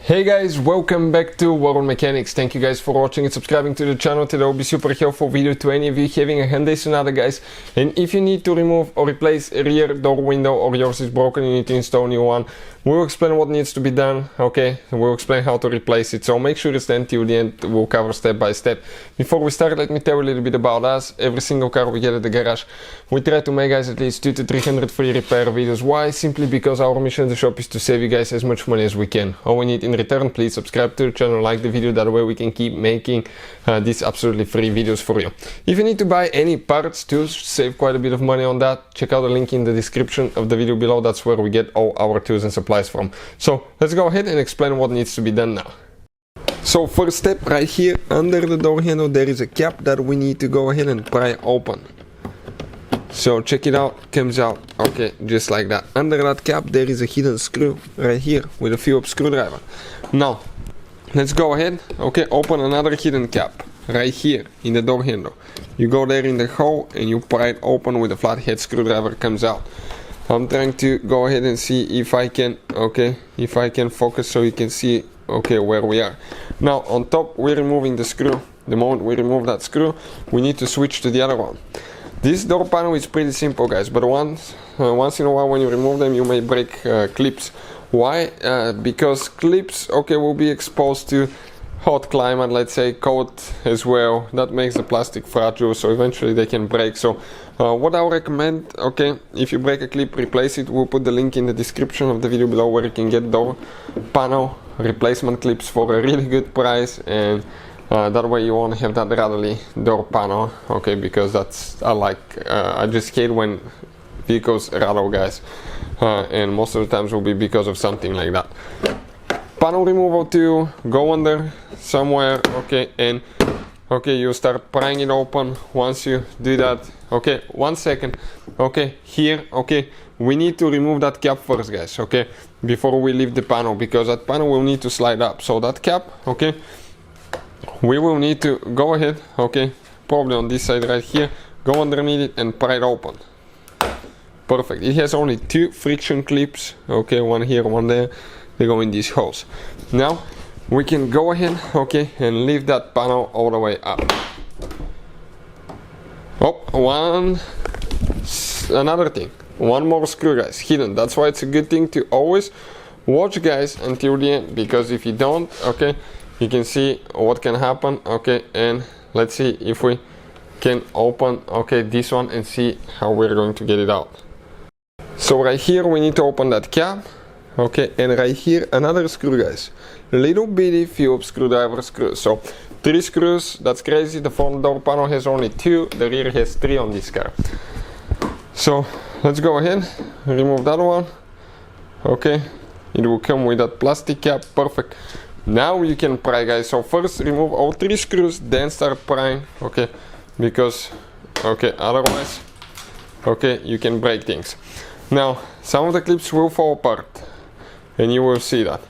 Hey guys, welcome back to World Mechanics. Thank you guys for watching and subscribing to the channel. Today will be super helpful video to any of you having a Hyundai Sonata, guys. And if you need to remove or replace a rear door window or yours is broken, you need to install a new one. We'll explain what needs to be done, okay? We'll explain how to replace it, so make sure you stand till the end. We'll cover step by step. Before we start, let me tell you a little bit about us. Every single car we get at the garage, we try to make, guys, at least 200 to 300 free repair videos. Why? Simply because our mission in the shop is to save you guys as much money as we can. All we need in return, please subscribe to the channel, like the video, that way we can keep making these absolutely free videos for you. If you need to buy any parts to save quite a bit of money on that, check out the link in the description of the video below. That's where we get all our tools and supplies from. So let's go ahead and explain what needs to be done now. So first step, right here under the door handle there is a cap that we need to go ahead and pry open. So check it out, comes out, okay, just like that. Under that cap there is a hidden screw right here with a Phillips screwdriver. Now let's go ahead, okay, open another hidden cap right here in the door handle. You go there in the hole and you pry it open with a flathead screwdriver, comes out. I'm trying to go ahead and see if I can, okay, if I can focus so you can see, okay, where we are. Now on top we're removing the screw. The moment we remove that screw, we need to switch to the other one. This door panel is pretty simple, guys, but once in a while when you remove them you may break clips. Why? Because clips, okay, will be exposed to hot climate, let's say cold as well. That makes the plastic fragile, so eventually they can break. So what I would recommend, okay, if you break a clip, replace it. We'll put the link in the description of the video below where you can get door panel replacement clips for a really good price, and that way you won't have that rattly door panel, okay, because that's, I just hate when vehicles rattle, guys, and most of the times will be because of something like that. Panel removal tool, go under somewhere, okay, and okay, you start prying it open. Once you do that, okay, 1 second, okay, here, okay, we need to remove that cap first, guys, okay, before we leave the panel, because that panel will need to slide up. So that cap, okay, we will need to go ahead, okay, probably on this side right here, go underneath it and pry it open. Perfect. It has only 2 friction clips, okay, one here, one there. They go in these holes. Now we can go ahead, okay, and lift that panel all the way up. Oh, another thing, one more screw, guys, hidden. That's why it's a good thing to always watch, guys, until the end, because if you don't, okay, you can see what can happen, okay. And let's see if we can open, okay, this one and see how we're going to get it out. So right here we need to open that cap, okay, and right here another screw, guys, little bitty Phillips screwdriver screw. So 3 screws, that's crazy. The front door panel has only 2, the rear has 3 on this car. So let's go ahead, remove that one, okay, it will come with that plastic cap. Perfect. Now you can pry, guys. So first remove all 3 screws, then start prying, okay, because, okay, otherwise, okay, you can break things. Now some of the clips will fall apart and you will see that.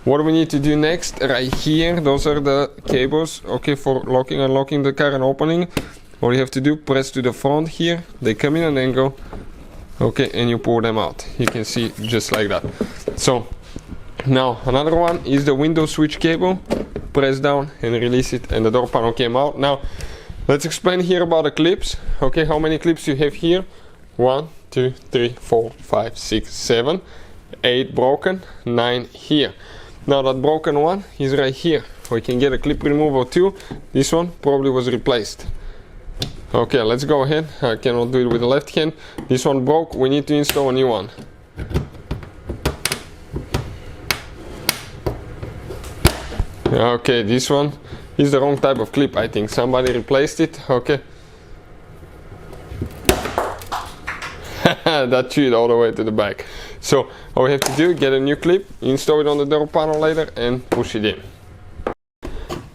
What we need to do next, right here, those are the cables, okay, for locking and unlocking the car and opening. All you have to do, press to the front here, they come in an angle, okay, and you pull them out. You can see just like that. So now another one is the window switch cable. Press down and release it and the door panel came out. Now let's explain here about the clips, okay, how many clips you have here. 1, 2, 3, 4, 5, 6, 7, 8 broken, 9 here. Now that broken one is right here. We can get a clip removal too. This one probably was replaced. Okay, let's go ahead. I cannot do it with the left hand. This one broke, we need to install a new one. Okay, this one is the wrong type of clip, I think. Somebody replaced it, okay. That chewed all the way to the back. So all we have to do, get a new clip, install it on the door panel later and push it in.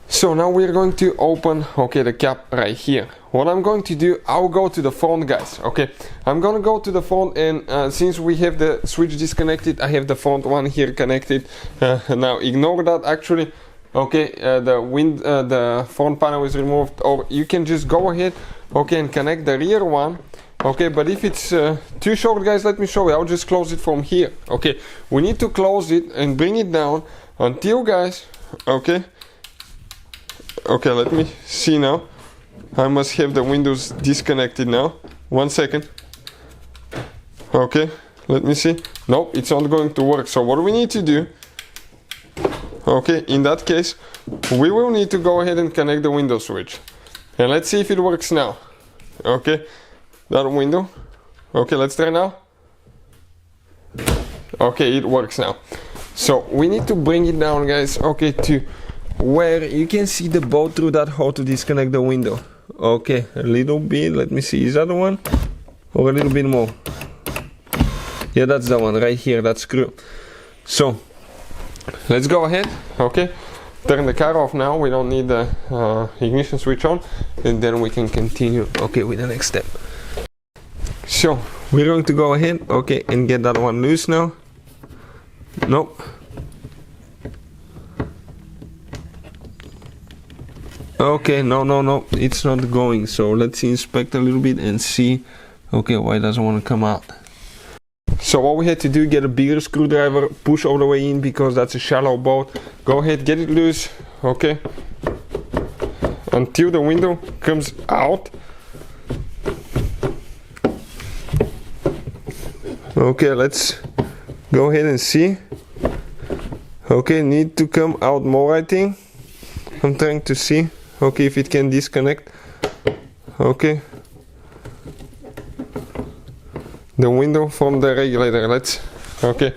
So now we're going to open, okay, the cap right here. What I'm going to do, I'll go to the front, guys, okay. I'm gonna go to the front, and since we have the switch disconnected, I have the front one here connected. Now ignore that, actually, okay, the front panel is removed, or you can just go ahead, okay, and connect the rear one. Okay, but if it's too short, guys, let me show you. I'll just close it from here. Okay, we need to close it and bring it down. until, guys, okay, let me see now. I must have the windows disconnected now. 1 second. Okay, let me see. Nope, it's not going to work. So what we need to do, okay, in that case, we will need to go ahead and connect the window switch. And let's see if it works now. Okay, that window. Okay, let's try now. Okay, it works now. So we need to bring it down, guys, okay, to where you can see the bolt through that hole to disconnect the window. Okay, a little bit, let me see, is that the one? Or a little bit more? Yeah, that's the one, right here, that screw. So, let's go ahead, okay, turn the car off now, we don't need the ignition switch on, and then we can continue, okay, with the next step. So, we're going to go ahead, okay, and get that one loose now. Nope. Okay, no, it's not going. So let's inspect a little bit and see, okay, why it doesn't want to come out. So what we had to do, get a bigger screwdriver, push all the way in because that's a shallow bolt. Go ahead, get it loose, okay, until the window comes out. Okay, let's go ahead and see. Okay, need to come out more, I think. I'm trying to see, okay, if it can disconnect. Okay, the window from the regulator. Let's, okay,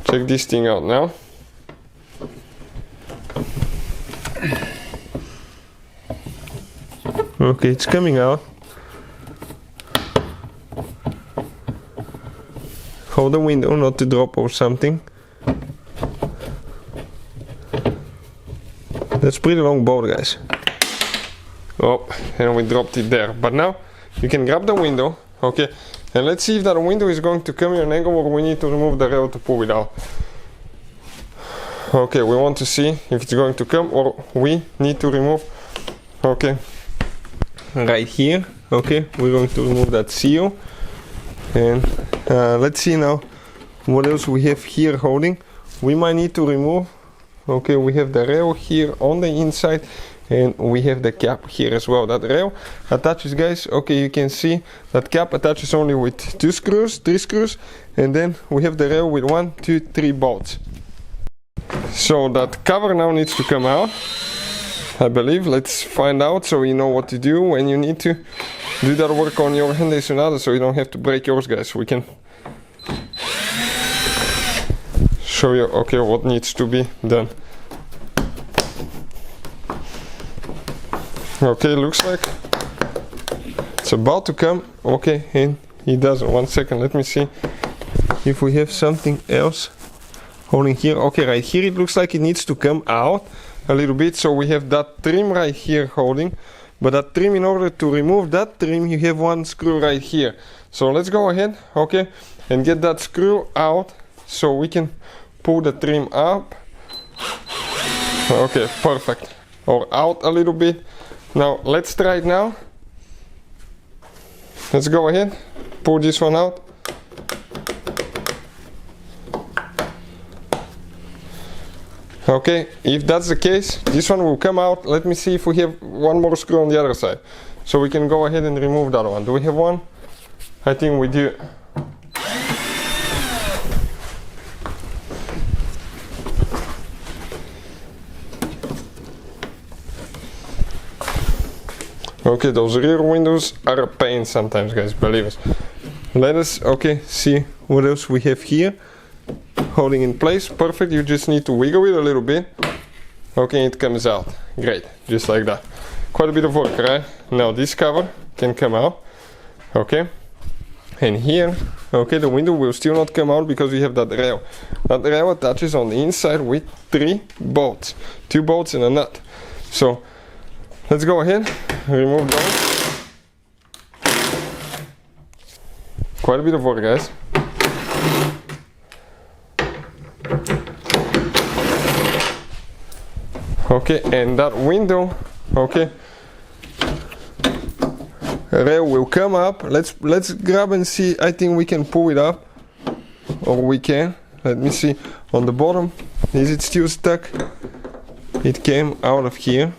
check this thing out now. Okay, it's coming out. Hold the window not to drop or something. That's pretty long bolt, guys. Oh, and we dropped it there. But now you can grab the window, okay, and let's see if that window is going to come in an angle where we need to remove the rail to pull it out. Okay, we want to see if it's going to come, or we need to remove, okay, right here. Okay, we're going to remove that seal. And let's see now what else we have here holding. We might need to remove, okay, we have the rail here on the inside, and we have the cap here as well. That rail attaches, guys, okay, you can see that cap attaches only with 3 screws, and then we have the rail with 1, 2, 3 bolts. So that cover now needs to come out, I believe. Let's find out so you know what to do when you need to do that work on your Hyundai Sonata, so you don't have to break yours, guys. We can show you, okay, what needs to be done. Okay, looks like it's about to come. Okay, and it doesn't. 1 second, let me see if we have something else holding here. Okay, right here it looks like it needs to come out a little bit. So we have that trim right here holding, but that trim, in order to remove that trim, you have 1 screw right here. So let's go ahead, okay, and get that screw out so we can pull the trim up. Okay, perfect. Or out a little bit. Now let's try it now. Let's go ahead, pull this one out. Okay, if that's the case, this one will come out. Let me see if we have 1 more screw on the other side, so we can go ahead and remove that one. Do we have one? I think we do. Okay, those rear windows are a pain sometimes, guys, believe us. Let us, okay, see what else we have here. Holding in place, perfect. You just need to wiggle it a little bit. Okay, it comes out. Great, just like that. Quite a bit of work, right? Now this cover can come out. Okay, and here, okay, the window will still not come out because we have that rail. That rail attaches on the inside with 3 bolts, 2 bolts and a nut. So let's go ahead, remove those. Quite a bit of work, guys. Okay, and that window, okay, rail will come up. Let's grab and see. I think we can pull it up, or we can. Let me see on the bottom. Is it still stuck? It came out of here.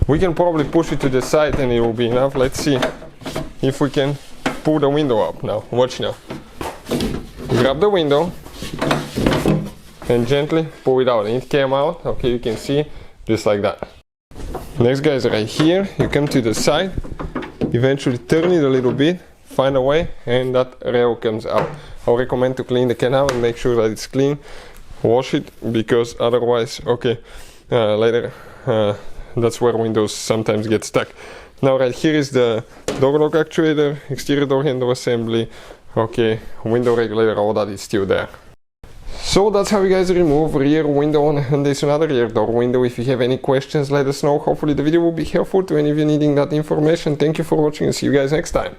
We can probably push it to the side and it will be enough. Let's see if we can pull the window up now. Watch now. Grab the window and gently pull it out. And it came out, okay, you can see, just like that. Next, guys, right here, you come to the side, eventually turn it a little bit, find a way, and that rail comes out. I recommend to clean the canal and make sure that it's clean. Wash it, because otherwise, okay, later, that's where windows sometimes get stuck. Now right here is the door lock actuator, exterior door handle assembly, okay, window regulator, all that is still there. So that's how you guys remove rear window on a Hyundai Sonata rear door window. If you have any questions, let us know. Hopefully the video will be helpful to any of you needing that information. Thank you for watching and see you guys next time.